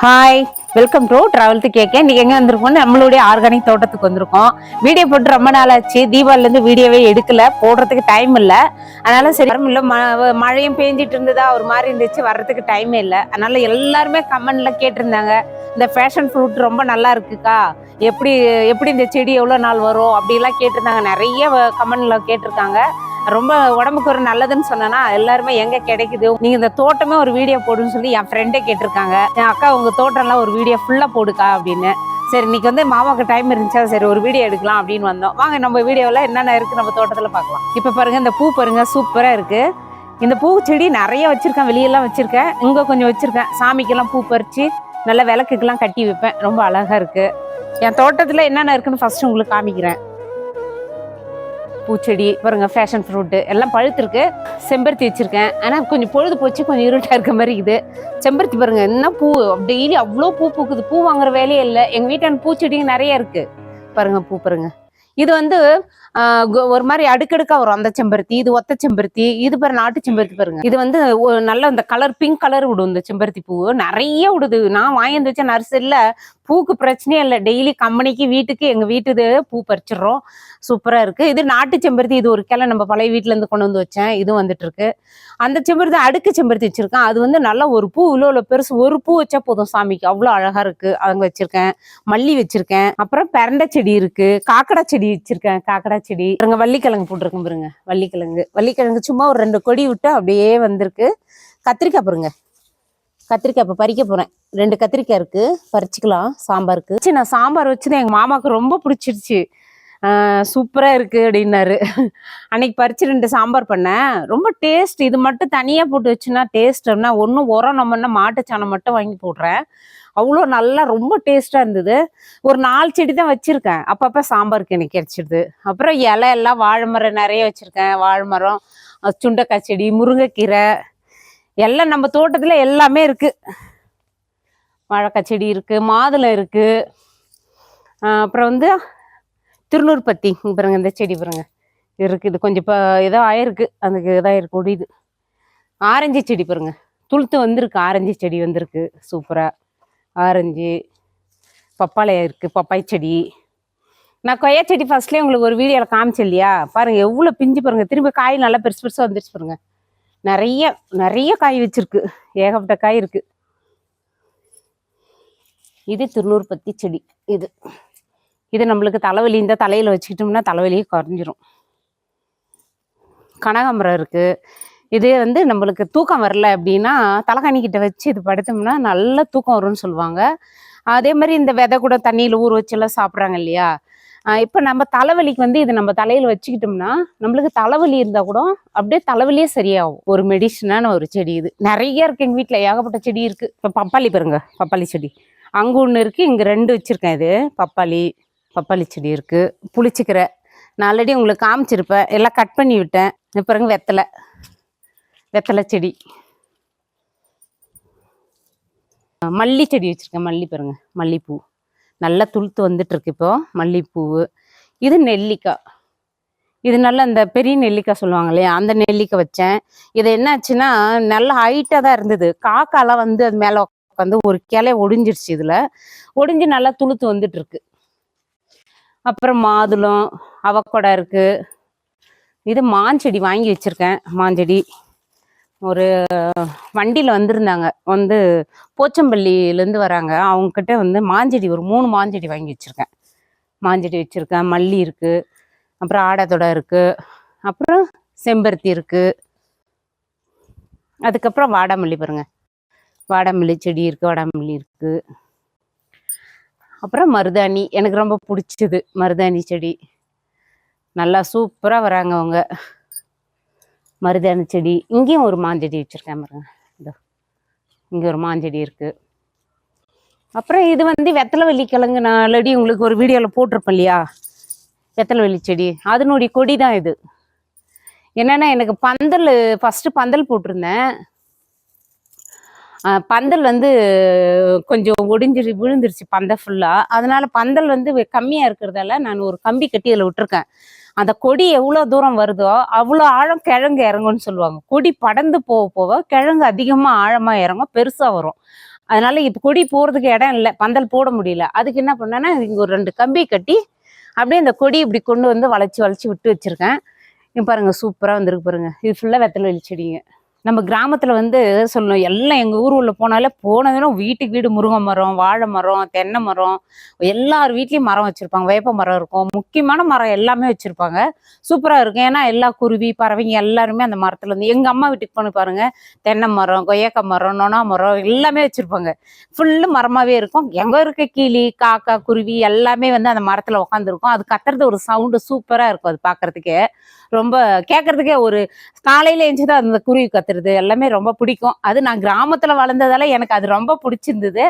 Hi, welcome to travel to கேட்க. இன்னைக்கு எங்க வந்திருக்கோம்? நம்மளுடைய ஆர்கானிக் தோட்டத்துக்கு வந்திருக்கோம். வீடியோ போட்டு ரொம்ப நாள் ஆச்சு. தீபாவளில இருந்து வீடியோவே எடுக்கல, போடுறதுக்கு டைம் இல்லை. அதனால சரி இல்ல, மழையும் பேஞ்சிட்டு இருந்ததா ஒரு மாதிரி இருந்துச்சு, வர்றதுக்கு டைமே இல்லை. அதனால எல்லாருமே கமெண்ட்ல கேட்டிருந்தாங்க, இந்த ஃபேஷன் ஃப்ரூட் ரொம்ப நல்லா இருக்குக்கா, எப்படி எப்படி இந்த செடி எவ்வளோ நாள் வரும் அப்படிலாம் கேட்டிருந்தாங்க. நிறைய கமெண்ட்ல கேட்டிருக்காங்க. ரொம்ப உடம்புக்கு ஒரு நல்லதுன்னு சொன்னா எல்லாருமே எங்க கிடைக்குது, நீங்க இந்த தோட்டமே ஒரு வீடியோ போடுன்னு சொல்லி என் ஃப்ரெண்டே கேட்டிருக்காங்க. என் அக்கா உங்க தோட்டம்லாம் ஒரு வீடியோ ஃபுல்லா போடுக்கா அப்படின்னு. சரி, இன்னைக்கு வந்து மாமாவுக்கு டைம் இருந்துச்சா, சரி ஒரு வீடியோ எடுக்கலாம் அப்படின்னு வந்தோம். வாங்க நம்ம வீடியோவில் என்னென்ன இருக்கு நம்ம தோட்டத்துல பார்க்கலாம். இப்ப பாருங்க, இந்த பூ பாருங்க, சூப்பரா இருக்கு. இந்த பூ செடி நிறைய வச்சிருக்கேன், வெளியெல்லாம் வச்சிருக்கேன், இங்க கொஞ்சம் வச்சிருக்கேன். சாமிக்கெல்லாம் பூ பறிச்சு நல்ல விளக்குக்கெல்லாம் கட்டி வைப்பேன். ரொம்ப அழகா இருக்கு. என் தோட்டத்துல என்னென்ன இருக்குன்னு ஃபர்ஸ்ட் உங்களுக்கு காமிக்கிறேன். பூச்செடி பாருங்க, ஃபேஷன் ஃப்ரூட்டு எல்லாம் பழுத்திருக்கு. செம்பருத்தி வச்சிருக்கேன், ஆனால் கொஞ்சம் பொழுது போச்சு, கொஞ்சம் இருட்டாக இருக்க மாதிரி இருக்குது. செம்பருத்தி பாருங்க, என்ன பூ டெய்லி அவ்வளோ பூ பூக்குது. பூ வாங்குற வேலையே இல்லை. எங்கள் வீட்டான பூச்செடிங்க நிறைய இருக்கு. பாருங்க பூ பாருங்க. இது வந்து ஒரு மாதிரி அடுக்கடுக்கா வரும் அந்த செம்பருத்தி. இது ஒத்த செம்பருத்தி. இது பாரு நாட்டு செம்பருத்தி பாருங்க. இது வந்து நல்ல இந்த கலர் பிங்க் கலர் விடும். இந்த செம்பருத்தி பூ நிறைய விடுது. நான் வாங்கி வச்ச நர்சரியில பூக்கு பிரச்சனையே இல்லை. டெய்லி கம்பெனிக்கு வீட்டுக்கு எங்க வீட்டுது பூ பறிச்சிடுறோம். சூப்பரா இருக்கு. இது நாட்டு செம்பருத்தி. இது ஒரு கிளை நம்ம பழைய வீட்டுல இருந்து கொண்டு வந்து வச்சேன். இது வந்துட்டு இருக்கு. அந்த செம்பருத்தி அடுக்கு செம்பருத்தி வச்சிருக்கேன். அது வந்து நல்லா ஒரு பூ இவ்வளோ பெருசு, ஒரு பூ வச்சா போதும் சாமிக்கு, அவ்வளோ அழகா இருக்கு. அவங்க வச்சிருக்கேன். மல்லி வச்சிருக்கேன். அப்புறம் பெரண்டை செடி இருக்கு. காக்கடா செடி வச்சிருக்கேன். காக்கடா செடி பாருங்க. வள்ளிக்கிழங்கு போட்டிருக்கேன் பாருங்க. வள்ளிக்கிழங்கு சும்மா ஒரு 2 கொடி விட்டு அப்படியே வந்திருக்கு. கத்திரிக்காய் பாருங்க. கத்திரிக்காய் இப்போ பறிக்க போறேன். 2 கத்திரிக்காய் இருக்கு, பறிச்சுக்கலாம் சாம்பாருக்கு. நான் சாம்பார் வச்சுதான் எங்க மாமாவுக்கு ரொம்ப பிடிச்சிருச்சு. சூப்பரா இருக்கு அப்படின்னாரு. அன்னைக்கு பறிச்சு 2 சாம்பார் பண்ணேன். ரொம்ப டேஸ்ட். இது மட்டும் தனியா போட்டு வச்சுன்னா டேஸ்ட் அப்படின்னா ஒன்றும் உரம் நம்மன்னா மாட்டுச்சாணம் மட்டும் வாங்கி போடுறேன். அவ்வளோ நல்லா ரொம்ப டேஸ்டா இருந்தது. ஒரு 4 செடி தான் வச்சிருக்கேன். அப்பப்ப சாம்பாருக்கு எனக்கு கிடைச்சிடுது. அப்புறம் இலை எல்லாம் வாழை மரம் நிறைய வச்சிருக்கேன். வாழை மரம், சுண்டைக்காய் செடி, முருங்கைக்கீரை எல்லாம் நம்ம தோட்டத்துல எல்லாமே இருக்கு. வாழைக்காய் செடி இருக்கு, மாதுளை இருக்கு. அப்புறம் வந்து திருநூறு பத்தி பாருங்க, இந்த செடி பாருங்க இருக்கு. இது கொஞ்சம் இப்போ ஏதோ ஆயிருக்கு, அதுக்கு இதாயிருக்கு ஒடியுது. ஆரஞ்சு செடி பாருங்க, துளுத்து வந்திருக்கு. ஆரஞ்சு செடி வந்திருக்கு சூப்பரா. ஆரஞ்சு, பப்பாளி இருக்கு, பப்பாய் செடி. நான் கொய்யா செடி ஃபர்ஸ்ட்லேயே உங்களுக்கு ஒரு வீடியோவில் காமிச்சேன் இல்லையா, பாருங்க எவ்வளோ பிஞ்சு பாருங்க. திரும்பி காய் நல்லா பெருசு பெருசாக வந்துருச்சு பாருங்க. நிறைய நிறைய காய் வச்சிருக்கு, ஏகப்பட்ட காய் இருக்கு. இது திருநூறு பத்தி செடி. இது இது நம்மளுக்கு தலைவலி, இந்த தலையில வச்சுக்கிட்டோம்னா தலைவலியே குறைஞ்சிரும். கனகாம்பரம் இருக்கு. இது வந்து நம்மளுக்கு தூக்கம் வரல அப்படின்னா தலைகாணிக்கிட்ட வச்சு இது படுத்தோம்னா நல்ல தூக்கம் வரும்னு சொல்லுவாங்க. அதே மாதிரி இந்த விதை கூட தண்ணியில் ஊற வச்செல்லாம் சாப்பிட்றாங்க இல்லையா. இப்போ நம்ம தலைவலிக்கு வந்து இது நம்ம தலையில் வச்சுக்கிட்டோம்னா நம்மளுக்கு தலைவலி இருந்தால் கூட அப்படியே தலைவலியே சரியாகும். ஒரு மெடிசனான ஒரு செடி. இது நிறைய இருக்கு எங்கள் வீட்டில், ஏகப்பட்ட செடி இருக்கு. இப்போ பப்பாளி பாருங்க, பப்பாளி செடி அங்கே ஒன்று இருக்கு, இங்கே 2 வச்சிருக்கேன். இது பப்பாளி செடி இருக்கு. புளிச்சிக்கீரை நான் ஆல்ரெடி உங்களுக்கு காமிச்சிருப்பேன், எல்லாம் கட் பண்ணி விட்டேன். பாருங்க வெத்தலை செடி. மல்லி செடி வச்சிருக்கேன். மல்லி பாருங்க, மல்லிப்பூ நல்லா துளுத்து வந்துட்டு இருக்கு இப்போ மல்லிப்பூவு. இது நெல்லிக்காய். இது நல்லா இந்த பெரிய நெல்லிக்காய் சொல்லுவாங்க இல்லையா, அந்த நெல்லிக்காய் வச்சேன். இது என்னாச்சுன்னா நல்லா ஹைட்டாக தான் இருந்தது. காக்காலாம் வந்து அது மேலே உட்காந்து ஒரு கிளை ஒடிஞ்சிருச்சு. இதில் ஒடிஞ்சு நல்லா துளுத்து வந்துட்டு இருக்கு. அப்புறம் மாதுளம், அவக்கொடை இருக்கு. இது மாஞ்செடி வாங்கி வச்சிருக்கேன். மாஞ்செடி ஒரு வண்டியில் வந்திருந்தாங்க, வந்து போச்சம்பள்ளியிலேருந்து வராங்க. அவங்கக்கிட்ட வந்து மாஞ்செடி ஒரு 3 மாஞ்செடி வாங்கி வச்சுருக்கேன். மல்லி இருக்குது, அப்புறம் ஆடாத்தொடை இருக்குது, அப்புறம் செம்பருத்தி இருக்குது. அதுக்கப்புறம் வாடாமல்லி பாருங்க, வாடாமல்லி செடி இருக்குது, வாடாமல்லி இருக்குது. அப்புறம் மருதாணி, எனக்கு ரொம்ப பிடிச்சது மருதாணி செடி. நல்லா சூப்பராக வராங்க அவங்க. மருதாணி செடி. இங்கேயும் ஒரு மாஞ்செடி வச்சுருக்கேன் பாருங்க. இதோ இங்கே ஒரு மாஞ்செடி இருக்குது. அப்புறம் இது வந்து வெத்தலை வள்ளிக்கிழங்கு. நான் ஆல்ரெடி உங்களுக்கு ஒரு வீடியோவில் போட்டிருப்பேன் இல்லையா, வெத்தலை வள்ளி செடி. அதனுடைய கொடி தான் இது. என்னென்னா எனக்கு ஃபஸ்ட்டு பந்தல் போட்டிருந்தேன். பந்தல் வந்து கொஞ்சம் விழுந்துருச்சு பந்தல் ஃபுல்லாக. அதனால பந்தல் வந்து கம்மியாக இருக்கிறதால நான் ஒரு கம்பி கட்டி அதில் விட்டுருக்கேன். அந்த கொடி எவ்வளோ தூரம் வருதோ அவ்வளோ ஆழம் கிழங்கு இறங்கும்னு சொல்லுவாங்க. கொடி படர்ந்து போக போக கிழங்கு அதிகமாக ஆழமாக இறங்கும், பெருசாக வரும். அதனால இப்போ கொடி போகிறதுக்கு இடம் இல்லை, பந்தல் போட முடியல. அதுக்கு என்ன பண்ணேன்னா இங்கே ஒரு 2 கம்பி கட்டி அப்படியே அந்த கொடி இப்படி கொண்டு வந்து வளைச்சி வளைச்சி விட்டு வச்சுருக்கேன். இங்கே பாருங்கள் சூப்பராக வந்துருக்கு பாருங்கள். இது ஃபுல்லாக வெத்தலை வெள்ளி செடிங்க. நம்ம கிராமத்தில் வந்து சொல்லணும், எல்லாம் எங்கள் ஊர் உள்ள போனாலே போனதுன்னா வீட்டுக்கு வீடு முருங்கை மரம், வாழை மரம், தென்னை மரம், எல்லார் வீட்லேயும் மரம் வச்சுருப்பாங்க. வேப்ப மரம் இருக்கும், முக்கியமான மரம் எல்லாமே வச்சுருப்பாங்க. சூப்பராக இருக்கும். ஏன்னா எல்லா குருவி பறவைங்க எல்லாருமே அந்த மரத்தில் வந்து எங்கள் அம்மா வீட்டுக்கு போய் பாருங்கள், தென்னை மரம், கொய்யாக்காய் மரம், நொனா மரம் எல்லாமே வச்சுருப்பாங்க. ஃபுல்லு மரமாகவே இருக்கும். எங்கே இருக்க கிளி காக்கா குருவி எல்லாமே வந்து அந்த மரத்தில் உட்காந்துருக்கும். அது கத்துறது ஒரு சவுண்டு சூப்பராக இருக்கும். அது பார்க்குறதுக்கே ரொம்ப கேட்கறதுக்கே ஒரு காலையில எழுந்துதான் அந்த குருவி கத்துறது எல்லாமே ரொம்ப பிடிக்கும். அது நான் கிராமத்துல வளர்ந்ததால எனக்கு அது ரொம்ப பிடிச்சிருந்தது.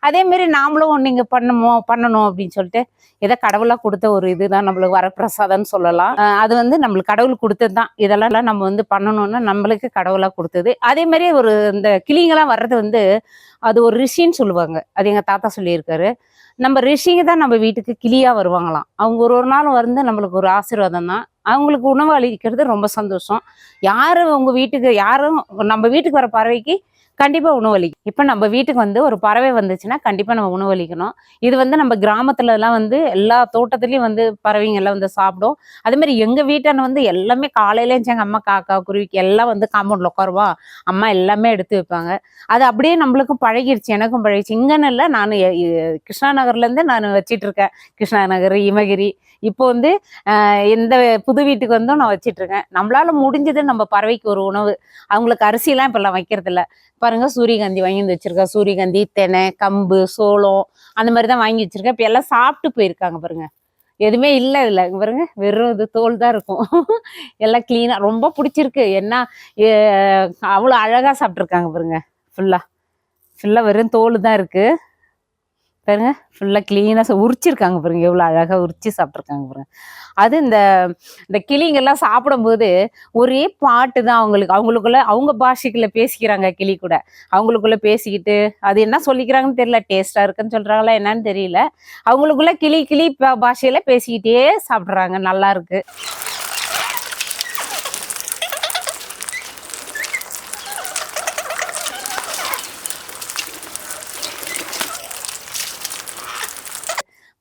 அதே மாதிரி நாமளும் நீங்க பண்ணணும் அப்படின்னு சொல்லிட்டு ஏதோ கடவுளா கொடுத்த ஒரு இதுதான், நம்மளுக்கு வரப்பிரசாதம்னு சொல்லலாம். அது வந்து நம்மளுக்கு கடவுள் கொடுத்தது தான். இதெல்லாம் நம்ம வந்து பண்ணணும்னா நம்மளுக்கு கடவுளா கொடுத்தது. அதே மாதிரி ஒரு இந்த கிளிங்கெல்லாம் வர்றது வந்து அது ஒரு ரிஷின்னு சொல்லுவாங்க. அது எங்க தாத்தா சொல்லியிருக்காரு. நம்ம ரிஷிங்க தான் நம்ம வீட்டுக்கு கிளியா வருவாங்களாம். அவங்க ஒரு நாள் வந்து நம்மளுக்கு ஒரு ஆசீர்வாதம் தான். அவங்களுக்கு உணவு அளிக்கிறது ரொம்ப சந்தோஷம். யாரும் உங்க வீட்டுக்கு யாரும் நம்ம வீட்டுக்கு வர பறவைக்கு கண்டிப்பா உணவளிக்கும். இப்ப நம்ம வீட்டுக்கு வந்து ஒரு பறவை வந்துச்சுன்னா கண்டிப்பா நம்ம உணவளிக்கணும். இது வந்து நம்ம கிராமத்துல எல்லாம் வந்து எல்லா தோட்டத்திலயும் வந்து பறவைங்க எல்லாம் வந்து சாப்பிடும். அதே மாதிரி எங்க வீட்டான வந்து எல்லாமே காலையில எங்க அம்மா காக்கா குருவிக்கு எல்லாம் வந்து காம்பவுண்ட்ல உட்காருவா, அம்மா எல்லாமே எடுத்து வைப்பாங்க. அது அப்படியே நம்மளுக்கும் பழகிருச்சு, எனக்கும் பழகிடுச்சு. இங்கன்னு இல்லை, நான் கிருஷ்ணா நகர்ல இருந்து நான் வச்சிட்டு இருக்கேன். கிருஷ்ணா நகர், இமகிரி, இப்போ வந்து இந்த புது வீட்டுக்கு வந்தும் நான் வச்சிட்டு இருக்கேன். நம்மளால முடிஞ்சது நம்ம பறவைக்கு ஒரு உணவு. அவங்களுக்கு அரிசிலாம் இப்பெல்லாம் வைக்கிறது இல்லை. பாருங்க சூரியகாந்தி வாங்கி வந்து வச்சிருக்கேன். சூரியகாந்தி, தெனை, கம்பு, சோளம் அந்த மாதிரி தான் வாங்கி வச்சிருக்கேன். இப்போ எல்லாம் சாப்பிட்டு போயிருக்காங்க பாருங்க. எதுவுமே இல்லை இல்லை பாருங்க, வெறும் இது தோல் தான் இருக்கும். எல்லாம் கிளீனா ரொம்ப பிடிச்சிருக்கு. என்ன அவ்வளோ அழகா சாப்பிட்ருக்காங்க பாருங்க. ஃபுல்லா வெறும் தோல் தான் இருக்கு பாருங்க. ஃபுல்லாக கிளீனாக உரிச்சிருக்காங்க பாருங்க, எவ்வளோ அழகாக உரிச்சு சாப்பிட்ருக்காங்க பாருங்க. அது இந்த கிளிங்கெல்லாம் சாப்பிடும்போது ஒரே பாட்டு தான் அவங்களுக்குள்ள அவங்க பாஷைக்குள்ள பேசிக்கிறாங்க. கிளி கூட அவங்களுக்குள்ள பேசிக்கிட்டு அது என்ன சொல்லிக்கிறாங்கன்னு தெரியல, டேஸ்டா இருக்குன்னு சொல்றாங்களா என்னன்னு தெரியல. அவங்களுக்குள்ள கிளி பாஷையில பேசிக்கிட்டே சாப்பிட்றாங்க. நல்லா இருக்கு.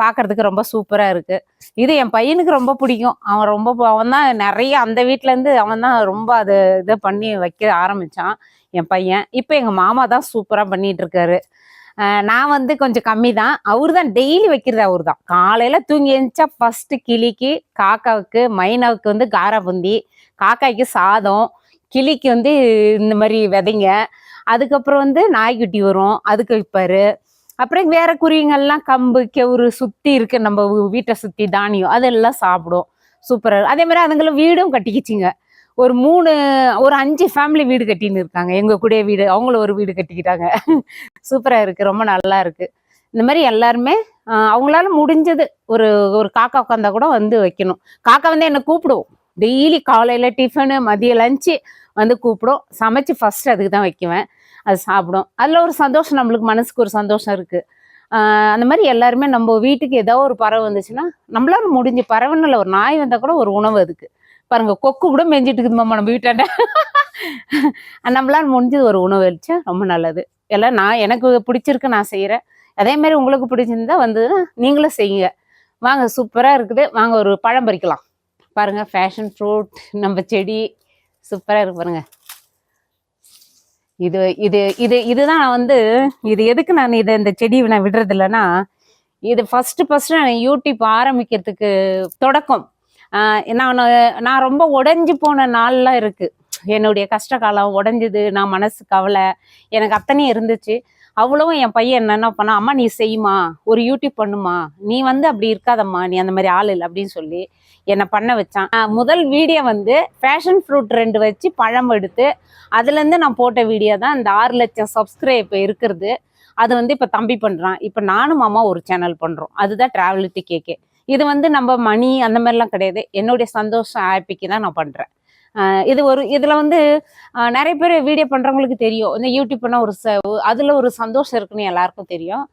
பார்க்கறதுக்கு ரொம்ப சூப்பரா இருக்கு. இது என் பையனுக்கு ரொம்ப பிடிக்கும். அவன் தான் நிறைய அந்த வீட்டுல இருந்து அவன் தான் ரொம்ப அதை இதை பண்ணி வைக்க ஆரம்பிச்சான் என் பையன். இப்போ எங்க மாமா தான் சூப்பரா பண்ணிட்டு இருக்காரு. நான் வந்து கொஞ்சம் கம்மி தான். அவரு தான் டெய்லி வைக்கிறது. அவரு தான் காலையில தூங்கி எழுந்துச்சா ஃபர்ஸ்ட் கிளிக்கு, காக்காவுக்கு, மைனாவுக்கு வந்து காரா புந்தி, காக்காய்க்கு சாதம், கிளிக்கு வந்து இந்த மாதிரி விதைங்க, அதுக்கப்புறம் வந்து நாய்க்குட்டி வரும் அதுக்கு வைப்பாரு. அப்புறம் வேற குருவிங்கள்லாம் கம்பு கெவுரு சுத்தி இருக்கு நம்ம வீட்டை சுத்தி தானியம் அதெல்லாம் சாப்பிடும். சூப்பரா. அதே மாதிரி அதுங்களும் வீடும் கட்டிக்கிச்சிங்க. ஒரு 5 ஃபேமிலி வீடு கட்டின்னு இருக்காங்க. எங்க கூட வீடு, அவங்களும் ஒரு வீடு கட்டிக்கிட்டாங்க. சூப்பரா இருக்கு, ரொம்ப நல்லா இருக்கு. இந்த மாதிரி எல்லாருமே அவங்களால முடிஞ்சது ஒரு ஒரு காக்கா உட்காந்தா கூட வந்து வைக்கணும். காக்கா வந்து என்னை கூப்பிடும் டெய்லி. காலையில டிஃபனு, மதிய லஞ்சு வந்து கூப்பிடும். சமைச்சு ஃபர்ஸ்ட் அதுக்கு தான் வைக்குவேன். அது சாப்பிடும். அதுல ஒரு சந்தோஷம், நம்மளுக்கு மனசுக்கு ஒரு சந்தோஷம் இருக்கு. அந்த மாதிரி எல்லாருமே நம்ம வீட்டுக்கு ஏதோ ஒரு பறவை வந்துச்சுன்னா நம்மளால முடிஞ்ச பறவைன்னு ஒரு நாய் வந்தா கூட ஒரு உணவு அதுக்கு. பாருங்க கொக்கு கூட மெஞ்சிட்டு இருக்குதுமாம்மா நம்ம வீட்டாண்ட. நம்மளால முடிஞ்சது ஒரு உணவு வச்சா ரொம்ப நல்லது. எல்லாம் எனக்கு பிடிச்சிருக்கு, நான் செய்யறேன். அதே மாதிரி உங்களுக்கு பிடிச்சிருந்தா வந்ததுன்னா நீங்களும் செய்யுங்க. வாங்க, சூப்பரா இருக்குது. வாங்க ஒரு பழம் பறிக்கலாம். பாருங்க ஃபேஷன் ஃப்ரூட் நம்ம செடி சூப்பரா இருக்கு பாருங்க. இதுதான் நான் வந்து இது எதுக்கு நான் இந்த செடி நான் விடுறது இல்லைன்னா, இது ஃபர்ஸ்ட் நான் யூடியூப் ஆரம்பிக்கிறதுக்கு தொடக்கம். நான் ரொம்ப உடைஞ்சு போன நாள்லாம் இருக்கு. என்னுடைய கஷ்ட காலம் உடைஞ்சது, நான் மனசு கவலை எனக்கு அத்தனையும் இருந்துச்சு. அவ்வளவும் என் பையன் என்னென்ன பண்ணா, அம்மா நீ செய்யுமா, ஒரு யூடியூப் பண்ணுமா, நீ வந்து அப்படி இருக்காதம்மா, நீ அந்த மாதிரி ஆள் இல்லை அப்படின்னு சொல்லி என்னை பண்ண வச்சான். முதல் வீடியோ வந்து ஃபேஷன் ஃப்ரூட் 2 வச்சு பழம் எடுத்து அதுலேருந்து நான் போட்ட வீடியோ தான் இந்த 6 லட்சம் சப்ஸ்கிரைப் இருக்கிறது. அது வந்து இப்போ தம்பி பண்ணுறான். இப்போ நானும் மாமா ஒரு சேனல் பண்ணுறோம். அதுதான் டிராவல் வித் கேகே. இது வந்து நம்ம மணி அந்த மாதிரிலாம் கிடையாது. என்னுடைய சந்தோஷம் ஹாப்பிக்கு தான் நான் பண்ணுறேன். இதில் வந்து நிறைய பேர் வீடியோ பண்ணுறவங்களுக்கு தெரியும், இந்த யூடியூப் பண்ணால் அதில் ஒரு சந்தோஷம் இருக்குன்னு எல்லாருக்கும் தெரியும்.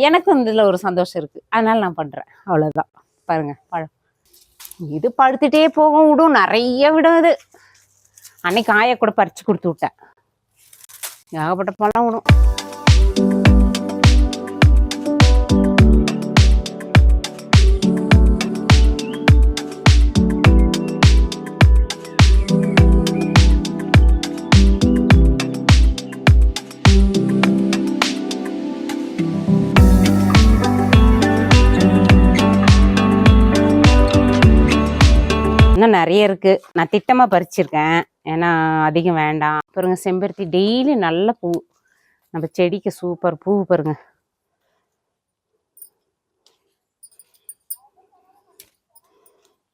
எனக்கும் இதில் ஒரு சந்தோஷம் இருக்குது, அதனால நான் பண்ணுறேன். அவ்வளோதான். பாருங்க பழம் இது படுத்துட்டே போகும், விடும், நிறைய விடும். இது அன்னைக்கு ஆய கூட பறித்து கொடுத்து விட்டேன். ஏகப்பட்ட பழம் விடும். நிறைய இருக்கு. நான் திட்டமா பறிச்சிருக்கேன், ஏன்னா அதிகம் வேண்டாம். பாருங்க செம்பருத்தி டெய்லி நல்ல பூ, நம்ம செடிக்கு சூப்பர் பூ பாருங்க.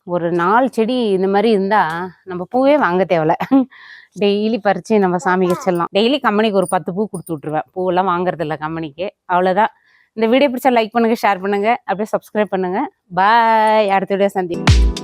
ஒரு 4 செடி இந்த மாதிரி இருந்தா நம்ம பூவே வாங்க தேவையில்ல. டெய்லி பறிச்சு நம்ம சாமிக்கு வச்சிடலாம். டெய்லி கம்பெனிக்கு ஒரு 10 பூ கொடுத்து விட்டுருவேன். பூவெல்லாம் வாங்குறது இல்லை கம்பெனிக்கு. அவ்வளோதான். இந்த வீடியோ பிடிச்சா லைக் பண்ணுங்க, ஷேர் பண்ணுங்க, அப்படியே சப்ஸ்கிரைப் பண்ணுங்க. பாய். அடுத்த வீடியோ சந்திப்போம்.